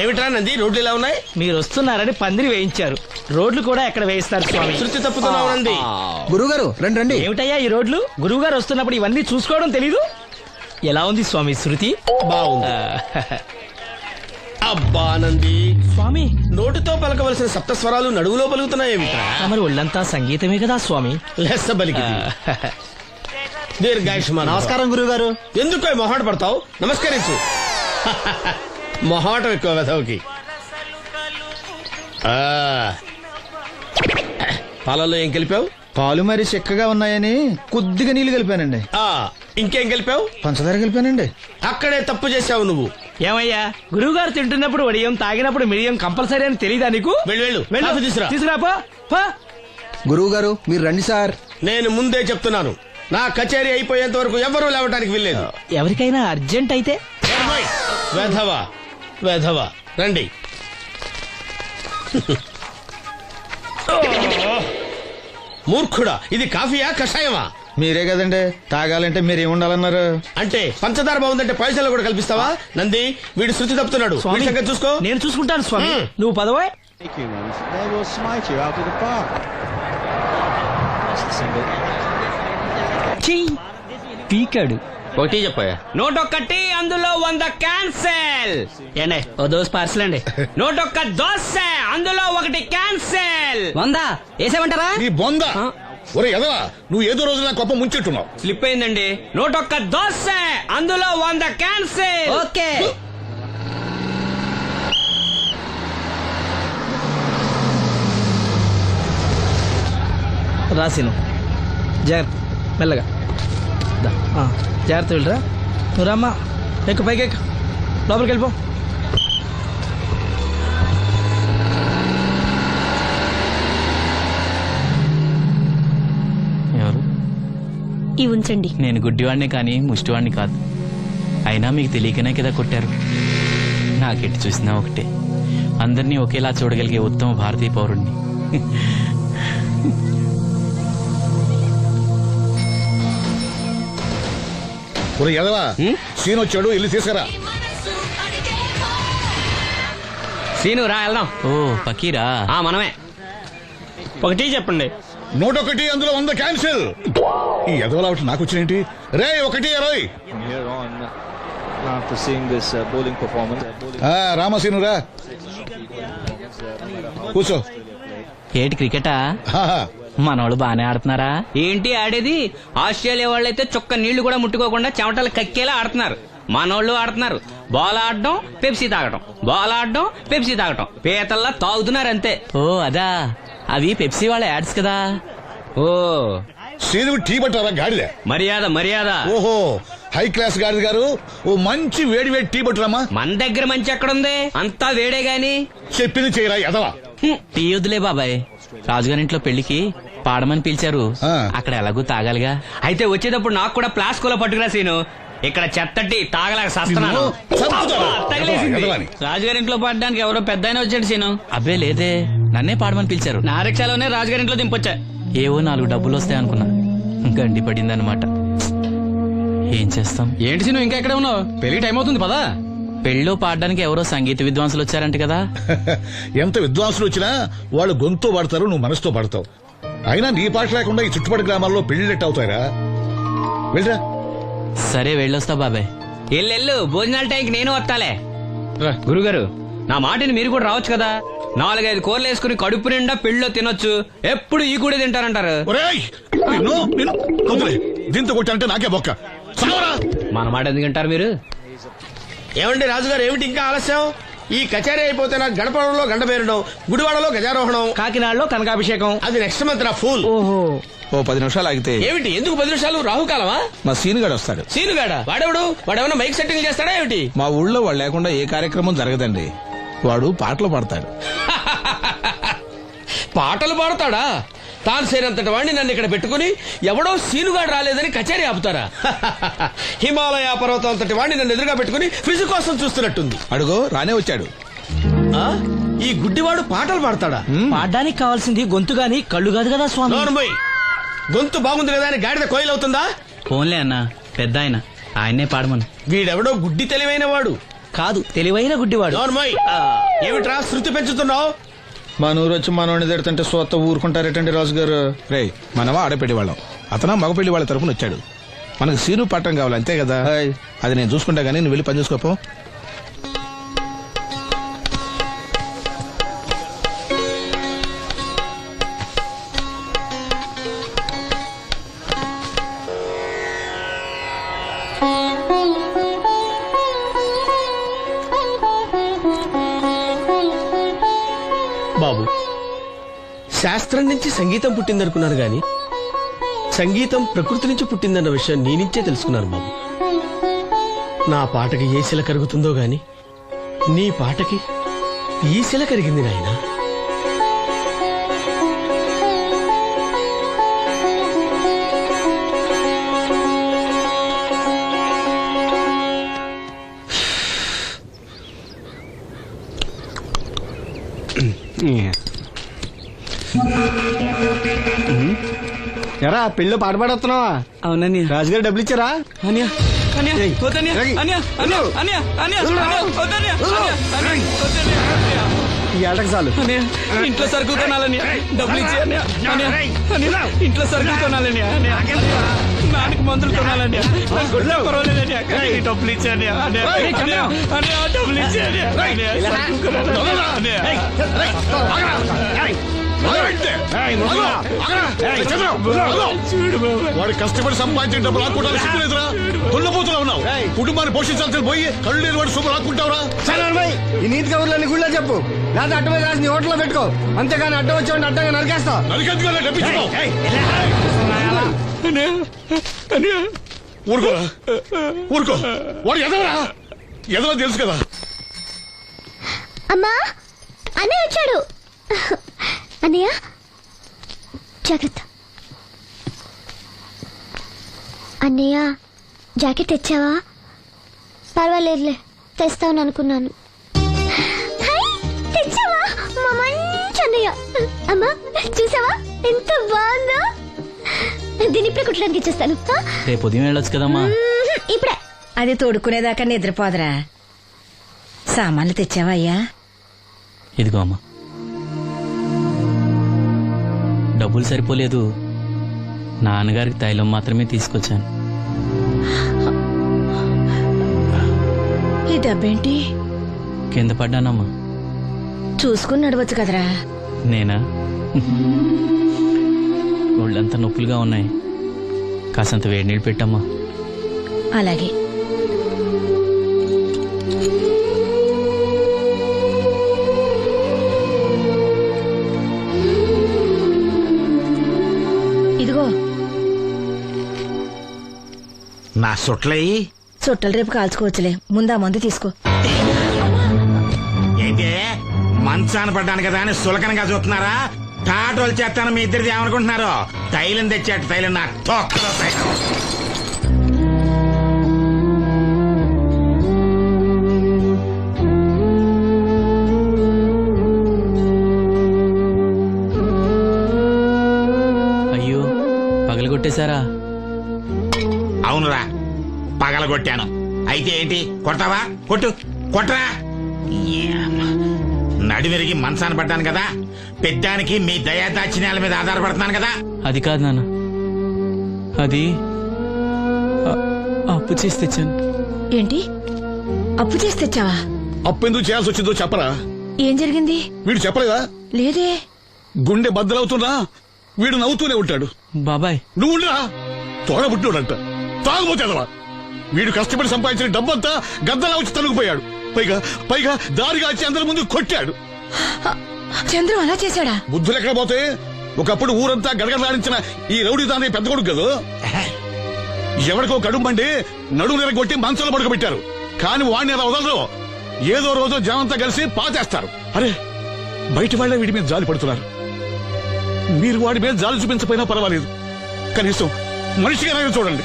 ఏమిట్రా నంది, రోడ్లు ఇలా ఉన్నాయి? మీరు వస్తున్నారని పందిరి వేయించారు. రోడ్లు కూడా ఎక్కడ వేయిస్తారు స్వామి? శృతి తప్పుతున్నావు నంది. గురుగారు రండి రండి. ఏమిటయ్యా ఈ రోడ్లు? గురువు గారు వస్తున్నప్పుడు ఇవన్నీ చూసుకోవడం తెలీదు? ఎలా ఉంది స్వామి శృతి? బాగుంది. అబ్బా నంది, స్వామి నోటితో పలకవలసిన సప్తస్వరాలు నడువులో పలుకుతున్నాయేమిట్రా? మరి ఒళ్ళంతా సంగీతమే కదా స్వామి. లెస్స బలికి దీర్ఘాయుష్మాన్. నమస్కారం గురుగారు. ఎందుకో మొహాట పడతావు? నమస్కరించు. మొహాటం ఎక్కువ వెధవుకి. పాలల్లో ఏం కలిపావు? పాలు మరి చిక్కగా ఉన్నాయని కొద్దిగా నీళ్లు కలిపానండి. ఇంకేం కలిపావు? పంచదార కలిపానండి. అక్కడే తప్పు చేశావు నువ్వు. ఏమయ్యా, గురువు గారు తింటున్నప్పుడు వడియం, తాగినప్పుడు మిడియం కంపల్సరీ అని తెలీదా నీకు? వెళ్ళు కాఫీ తీసురా. తీసుకురాపో. గురువు గారు మీరు రండి సార్. నేను ముందే చెప్తున్నాను, నా కచేరీ అయిపోయేంత వరకు ఎవరూ లేవటానికి వెళ్ళలేదు. ఎవరికైనా అర్జెంట్ అయితే వెధవా వెధవా రండి. మూర్ఖుడా, ఇది కాఫీయా కషాయమా? మీరే కదండి తాగాలంటే మీరేముండాలన్నారు? అంటే పంచదార బాగుందంటే పైసలు కూడా కల్పిస్తావా? నంది, వీడు శృతి తప్పుతున్నాడు. వీడి సంగతి చూసుకో. నేను చూసుకుంటాను స్వామి. నువ్వు పదవా. They will smite you out of the park. పీకాడు. ఒకటి చెప్పాయా? 101 అందులో 100 క్యాన్సెల్. ఏండే ఓ దోస్ పార్సల్ అండి. 101 దోశ అందులో 1 క్యాన్సెల్. 100 వేసేమంటారా? నీ బొంద. ఒరే ఎదవా, నువ్వు ఏదో రోజు నా కొప్ప ముంచెట్టున్నావు. స్లిప్ అయిందండి. 101 దోశ అందులో 100 క్యాన్సెల్. ఓకే. రాసిను జాగ్రత్త, మెల్లగా జాగ్రత్త వెళ్ళరా. నువ్వు రామ్మా, ఎక్కు పైకి ఎక్కు, లోపలికి వెళ్ళిపో. ఎవరు? ఇవి ఉంచండి. నేను గుడ్డివాడిని కానీ ముష్టివాడిని కాదు. అయినా మీకు తెలియకనే కదా కొట్టారు. నాకెట్టి చూసినా ఒకటే, అందరినీ ఒకేలా చూడగలిగే ఉత్తమ భారతీయ పౌరుణ్ణి. ఒరే ఎదవా, సీన్ వచ్చాడు, ఇల్లు తీసుకురా. సీను రా వెళ్దాం. ఓ పకీరా, మనమే. ఒకటి చెప్పండి. 101 అందులో 100 క్యాన్సిల్. ఈ ఎదవలా ఒకటి నాకు వచ్చినేంటి? రే 120. From here on, after seeing this bowling performance, రామసీను రా, కూర్చో. ఏటి క్రికెటా? మనోళ్ళు బానే ఆడుతున్నారా? ఏంటి ఆడేది? ఆస్ట్రేలియా వాళ్ళైతే చొక్క నీళ్లు కూడా ముట్టుకోకుండా చెమటలు కక్కేలా ఆడుతున్నారు. మనోళ్ళు ఆడుతున్నారు బాల్ ఆడడం, పెప్సీ తాగటం, బాల్ ఆడడం, పెప్సీ తాగటం, పీతల్లా తాగుతున్నారు అంతే. ఓ అదా, అవి పెప్సీ వాళ్ళ యాడ్స్ కదా. ఓ సీను టీ పట్టారా గాడిద? మర్యాద మర్యాద. ఓహో, హై క్లాస్ గాడిద గారు, ఓ మంచి వేడి వేడి టీ పట్టురామా. మన దగ్గర మంచి ఎక్కడుంది, అంతా వేడే గాని. చెప్పింది చేయరా ఎదవా. టీ వద్దులే బాబాయ్, రాజుగారింట్లో పెళ్లికి పాడమని పిలిచారు, అక్కడ ఎలాగూ తాగాలిగా. అయితే వచ్చేటప్పుడు నాకు కూడా ప్లాస్కోలో పట్టుకురా సీను. ఇక్కడ చెత్తటి తాగలేక సస్తున్నాను. రాజుగారింట్లో పాడడానికి ఎవరో పెద్ద ఆయన వచ్చాడు సీను. అబ్బే లేదే, నన్నే పాడమని పిలిచారు. నా రిక్షాలోనే రాజుగారింట్లో దింపొచ్చా. ఏవో 4 డబ్బులు వస్తాయనుకున్నా, గండి పడిందనమాట. ఏం చేస్తాం? ఏంటి సీను ఇంకా ఎక్కడ ఉన్నావు? పెళ్లి టైం అవుతుంది పదా. పెళ్ళిలో పాడడానికి ఎవరో సంగీత విద్వాంసులు వచ్చారంట కదా. ఎంత విద్వాంసులు వచ్చినా వాళ్ళు గొంతు పడతారు, నువ్వు మనసుతో పడతావు. అయినా నీ పాట లేకుండా ఈ చుట్టుపక్కల గ్రామాల్లో పెళ్లిళ్ళెట్ అవుతాయిరా. వెళ్ళరా. సరే వెళ్ళొస్తా బాబాయ్. ఎల్లెళ్ళు, భోజనాల టైంకి నేను వస్తాలే. గురుగారు, నా మాటని మీరు కూడా రావచ్చు కదా. 4-5 కూరలు వేసుకుని కడుపు నిండా పెళ్ళిలో తినొచ్చు. ఎప్పుడు ఈ కూడా తింటారంటారు. దీంతో కొట్టానంటే నాకే బొక్క. మన మాట ఎందుకు తింటారు మీరు? ఏమండి రాజుగారు, ఏమిటి ఇంకా ఆలస్యం? ఈ కచేరీ అయిపోతే నాకు గడపడంలో గంట పేరడం, గుడివాడలో గజారోహణం, కాకినాడలో కనకాభిషేకం. అది నెక్స్ట్ మంత్ నా ఫూల్. ఓహో, ఓ 10 నిమిషాలు ఆగితే. ఏమిటి, ఎందుకు 10 నిమిషాలు? రాహుకాలమా? మా సీనుగాడు వస్తాడు. సీనుగాడా? వాడేమన్నా మైక్ సెట్టింగ్ చేస్తాడా ఏమిటి? మా ఊళ్ళో వాడు లేకుండా ఏ కార్యక్రమం జరగదండి. వాడు పాటలు పాడతాడు. పాటలు పాడతాడా? తాను సేనంతటి వాడిని నన్ను ఇక్కడ పెట్టుకుని ఎవడో సీనుగాడు రాలేదని కచేరీ ఆపుతారా? హిమాలయ పర్వతం అంతటి వాడిని నన్ను ఎదురుగా పెట్టుకుని ఫిజు కోసం చూస్తున్నట్టుంది. అడుగో రానే వచ్చాడు. ఈ గుడ్డివాడు పాటలు పాడతాడా? పాడడానికి కావాల్సింది గొంతు గాని కళ్ళు కాదు కదా స్వామి. నోర్మోయ్, గొంతు బాగుంది కదా అని గాడిద కోయిలవుతుందా? ఫోన్లే అన్న, పెద్ద ఆయన్నే పాడమను. వీడెవడో గుడ్డి తెలివైన వాడు కాదు తెలివైన గుడ్డివాడు. నోర్మోయ్ ఏమిట్రా శృతి పెంచుతున్నావు? మన ఊరు వచ్చి మనోడిని తిడుతుంటే సొత్త ఊరుకుంటారేటండి రాజు గారు. రే మనమా ఆడపెళ్లి వాళ్ళం, అతను మగపెళ్లి వాళ్ళ తరపున వచ్చాడు. మనకు సీను పట్టం కావాలి అంతే కదా. హాయ్. అది నేను చూసుకుంటా గానీ నువ్వు వెళ్ళి పని చూసుకోపో. బాబు, శాస్త్రం నుంచి సంగీతం పుట్టిందనుకున్నాను గాని సంగీతం ప్రకృతి నుంచి పుట్టిందన్న విషయం నీ నుంచే తెలుసుకున్నాను బాబు. నా పాటకి ఏ శిల కరుగుతుందో గాని నీ పాటకి ఈ శిల కరిగింది నాయనా. ఎరా పెళ్ళి పాట పాడుతున్నావా? అవునని రాజుగారు డబ్బులు ఇచ్చారా? అన్యా అన్యా వద్దన్యా అన్యా అన్యా అన్యా అన్యా వద్దన్యా ఈ ఏటకు చాలు. అన్యా ఇంట్లో సరుకులు కొనాలని డబ్బులు ఇచ్చి అన్యా అన్యా అన్యా ఇంట్లో సరుకులు కొనాలని అన్యా నానికి మందులు కొనాలని పర్వాలేదని డబ్బులు ఇచ్చి అన్యా అన్యా అన్యా డబ్బులు ఇచ్చి అన్యా సరుకులు కొనాలని వాడు కష్టపడి సంపాదించిన డబ్బు లాక్కుంటారు సిగ్గులేదురా? దున్నపోతున్నా ఉన్నావు. కుటుంబాన్ని పోషించాల్సిన పోయి కళ్ళు లేని వాడు సొమ్ము లాక్కుంటావురా? ఈ నీతి కబుర్లన్నీ గుళ్ళో చెప్పు, లేదా అడ్డమే రాసి నీ హోటల్లో పెట్టుకో. అంతేగాని అడ్డం వచ్చేవాడిని అడ్డంగా నరికేస్తా. నరికెందుకు డబ్బిచ్చుకో. ఊరుకోరా, ఊరుకో. వాడు ఎదవరా? ఎదవ తెలుసు కదా. అమ్మా అన్నయ్య వచ్చాడు. అన్నయ్య జాగ్రత్త. అన్నయ్య జాకెట్ తెచ్చావా? పర్వాలేదులే, తెస్తావని అనుకున్నాను. తెచ్చావా? మా మంచి అన్నయ్య. అమ్మా చూసావా ఎంత బాగుందో? దీని ఇప్పుడే కుట్టడానికి ఇచ్చేస్తాను. రేపు ఉదయం వెళ్ళొచ్చు కదమ్మా. ఇప్పుడే. అది తోడుకునేదాకా నిద్రపోదరా. సామాన్లు తెచ్చావా అయ్యా? ఇదిగో అమ్మా. డబ్బులు సరిపోలేదు, నాన్నగారికి తైలం మాత్రమే తీసుకొచ్చాను. ఈ డబ్బేంటి? కింద పడ్డానమ్మా. చూసుకుని నడవచ్చు కదరా. నేనా? ఒళ్ళంతా నొప్పులుగా ఉన్నాయి, కాసంత వేడి నీళ్ళు పెట్టమ్మా. అలాగే. ఇదిగో నా సొట్లయి చుట్టలు రేపు కాల్చుకోవచ్చులే, ముందా మందు తీసుకో. ఏంటి మంచాన పడ్డాను కదా అని సులకనగా చూస్తున్నారా? టాటోలు చేస్తాను మీ ఇద్దరిది ఏమనుకుంటున్నారు? తైలం తెచ్చాడు, తైలం నా తొక్కలో తైలం. అయ్యో, పగలగొట్టేశారా? అవునురా, పగలగొట్టాను. అయితే ఏంటి, కొడతావా? కొట్టు, కొట్టరా. నడివిరిగి మంచాన పడ్డాను కదా, పెద్దానికి మీ దయాదాచిన్యాల మీద ఆధారపడుతున్నాను కదా. అది కాదు నాన్న, అది అప్పు చేసి తెచ్చాను. ఏంటి అప్పు చేసి తెచ్చావా? అప్పెందుకు చేయాల్సి వచ్చిందో చెప్పరా? ఏం జరిగింది? వీడు చెప్పలేదా? లేదే. గుండె బద్దలవుతున్నా వీడు నవ్వుతూనే ఉంటాడు. బాబాయ్, నువ్వు ఉండరా? తోడబుట్టినోడంట, తాగుపోతేదవా. వీడు కష్టపడి సంపాదించిన డబ్బంతా గద్దలా వచ్చి తనుకుపోయాడు. పైగా పైగా దారిగా వచ్చి అందరి ముందు కొట్టాడు. చంద్రు అలా చేశాడా? బుద్ధులు ఎక్కడ పోతే, ఒకప్పుడు ఊరంతా గడగడలాడించిన ఈ రౌడీ దాని పెద్ద కొడుకు కదా. ఎవరికో కడుంబండి నడుము నిరగొట్టి మంచంలో పడుకోబెట్టారు. కాని వాడిని అలా వదలరు. ఏదో రోజు జనంతా కలిసి పాతేస్తారు. అరే, బయట వాళ్ళే వీడి మీద జాలి పడుతున్నారు. మీరు వాడి మీద జాలి చూపించకపోయినా పర్వాలేదు, కనీసం మనిషిగా చూడండి.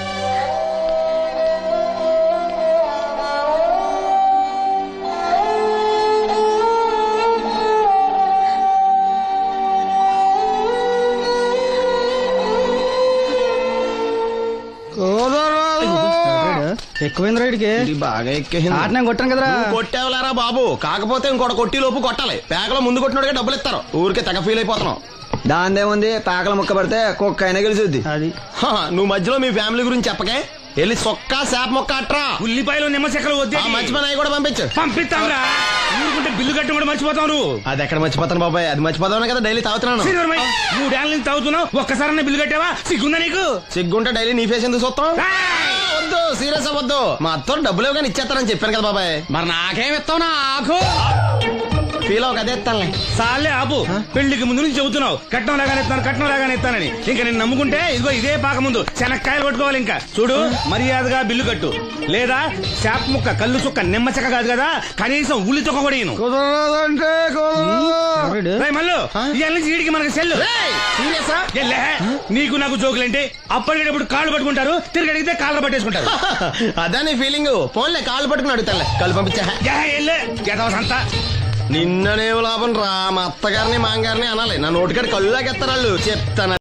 ఎక్కువైంది రైడ్కి బాగా ఎక్కేసింది. నేను కొట్టాను కదరా. కొట్టేవలేరా బాబు, కాకపోతే ఇంకోటి కొట్టి లోపు కొట్టాలి. పేకలో ముందు కొట్టినోడిగా డబ్బులు ఇస్తారు. ఊరికే తెగ ఫీల్ అయిపోతున్నావు. దాందేముంది, పేకల ముక్క పడితే కుక్క అయినా గెలిచుద్ది. అది నువ్వు మధ్యలో మీ ఫ్యామిలీ గురించి చెప్పకే. వెళ్ళి సొక్క శాప మొక్క అట్రా. ఉల్లిపాయలు నిమ్మ చెక్కలు వద్దే. ఆ మంచి పని అవి కూడా పంపించు. పంపిస్తావురా, ఊరుకుంటే బిల్లు కట్టి కూడా మర్చిపోతావు నువ్వు. అది ఎక్కడ మర్చిపోతాను బాబాయ్, అది మర్చిపోతాను కదా డైలీ తాగుతున్నాను. శ్రీధర్మయ్య, 3 ఏళ్ళ నుంచి తాగుతున్నావు, ఒక్కసారన్నా బిల్లు కట్టావా? సిగ్గుందా నీకు? సిగ్గుంటే డైలీ నీ ఫేస్ ఎందుకు చూస్తాం? వద్దు, సీరియస్ అవ్వద్దు. మా అత్తో డబ్బులు ఇవ్వగానే ఇచ్చేస్తానని చెప్పాను కదా బాబాయ్. మరి నాకేం ఇస్తావు నాకు? ఫీల్ అవ్వక అదే ఇస్తానులే. సాలే ఆపు, పెళ్లికి ముందు నుంచి చెబుతున్నావు కట్నం లాగానే ఇస్తాను, కట్నం లాగానే ఇస్తానని. ఇంకా నేను నమ్ముకుంటే ఇదిగో ఇదే పాక ముందు శనక్కాయలు కొట్టుకోవాలి. ఇంకా చూడు, మర్యాదగా బిల్లు కట్టు, లేదా చేప ముక్క, కళ్ళు చుక్క, నిమ్మ చెక్క కాదు కదా, కనీసం ఉల్లి చుక్క కూడా ఇయ్యను. కుదరదంటే రేయ్ మల్లు, ఇవాళ నుంచి వీడికి మనకి సెల్లు. సీరియసా? ఎల్లే, నీకు నాకు జోకులంటే అప్పటికేటప్పుడు కాళ్ళు పట్టుకుంటారు, తిరిగి అడిగితే కాళ్ళు పట్టేసుకుంటారు. అదే నీ ఫీలింగ్. ఫోన్లే కాళ్ళు పట్టుకుని అడుగుతానులే. కళ్ళు పంపించా. సంతా నిన్ననే లాభం రా. మా అత్తగారిని మాంగారిని అనాలి. నా నోటికాడి కళ్ళు లాగెత్తారు వాళ్ళు. చెప్తాను.